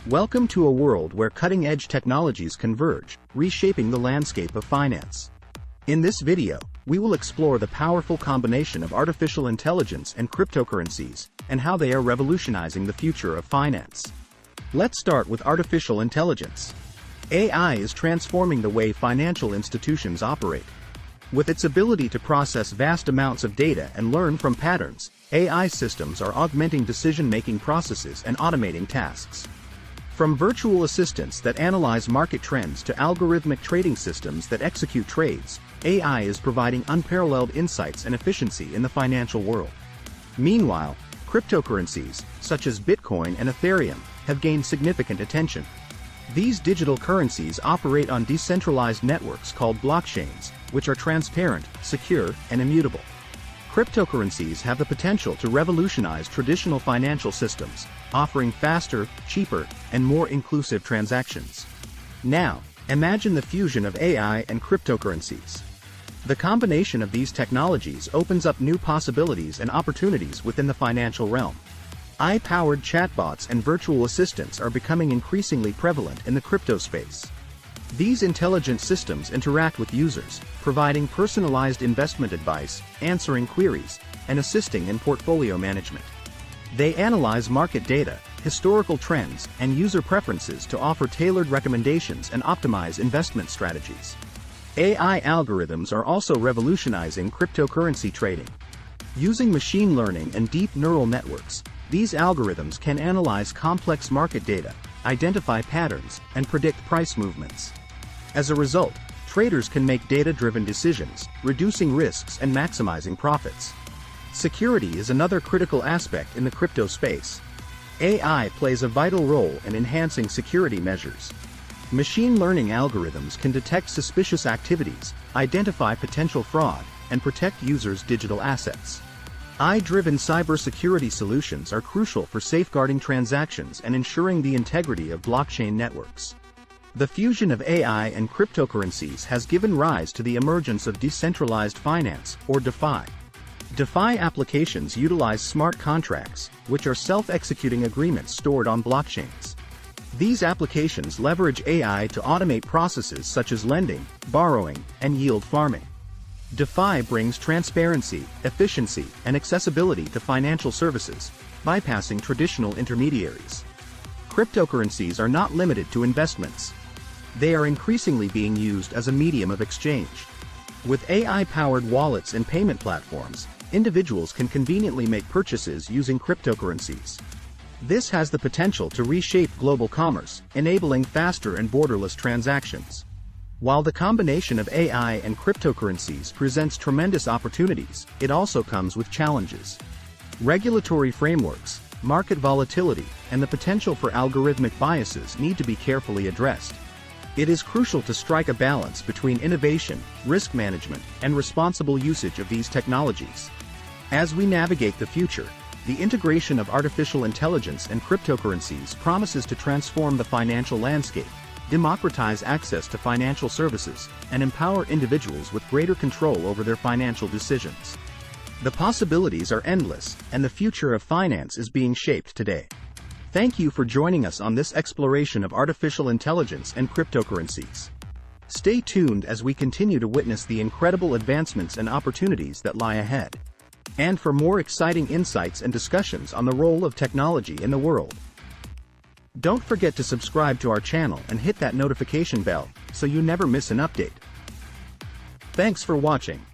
Welcome to a world where cutting-edge technologies converge, reshaping the landscape of finance. In this video, we will explore the powerful combination of artificial intelligence and cryptocurrencies, and how they are revolutionizing the future of finance. Let's start with artificial intelligence. AI is transforming the way financial institutions operate. With its ability to process vast amounts of data and learn from patterns, AI systems are augmenting decision-making processes and automating tasks. From virtual assistants that analyze market trends to algorithmic trading systems that execute trades, AI is providing unparalleled insights and efficiency in the financial world. Meanwhile, cryptocurrencies, such as Bitcoin and Ethereum, have gained significant attention. These digital currencies operate on decentralized networks called blockchains, which are transparent, secure, and immutable. Cryptocurrencies have the potential to revolutionize traditional financial systems, offering faster, cheaper, and more inclusive transactions. Now, imagine the fusion of AI and cryptocurrencies. The combination of these technologies opens up new possibilities and opportunities within the financial realm. AI-powered chatbots and virtual assistants are becoming increasingly prevalent in the crypto space. These intelligent systems interact with users, providing personalized investment advice, answering queries, and assisting in portfolio management. They analyze market data, historical trends, and user preferences to offer tailored recommendations and optimize investment strategies. AI algorithms are also revolutionizing cryptocurrency trading. Using machine learning and deep neural networks, these algorithms can analyze complex market data, identify patterns, and predict price movements. As a result, traders can make data-driven decisions, reducing risks and maximizing profits. Security is another critical aspect in the crypto space. AI plays a vital role in enhancing security measures. Machine learning algorithms can detect suspicious activities, identify potential fraud, and protect users' digital assets. AI-driven cybersecurity solutions are crucial for safeguarding transactions and ensuring the integrity of blockchain networks. The fusion of AI and cryptocurrencies has given rise to the emergence of decentralized finance, or DeFi. DeFi applications utilize smart contracts, which are self-executing agreements stored on blockchains. These applications leverage AI to automate processes such as lending, borrowing, and yield farming. DeFi brings transparency, efficiency, and accessibility to financial services, bypassing traditional intermediaries. Cryptocurrencies are not limited to investments. They are increasingly being used as a medium of exchange. With AI-powered wallets and payment platforms, individuals can conveniently make purchases using cryptocurrencies. This has the potential to reshape global commerce, enabling faster and borderless transactions. While the combination of AI and cryptocurrencies presents tremendous opportunities, it also comes with challenges. Regulatory frameworks, market volatility, and the potential for algorithmic biases need to be carefully addressed. It is crucial to strike a balance between innovation, risk management, and responsible usage of these technologies. As we navigate the future, the integration of artificial intelligence and cryptocurrencies promises to transform the financial landscape, democratize access to financial services, and empower individuals with greater control over their financial decisions. The possibilities are endless, and the future of finance is being shaped today. Thank you for joining us on this exploration of artificial intelligence and cryptocurrencies. Stay tuned as we continue to witness the incredible advancements and opportunities that lie ahead. And for more exciting insights and discussions on the role of technology in the world, don't forget to subscribe to our channel and hit that notification bell so you never miss an update. Thanks for watching.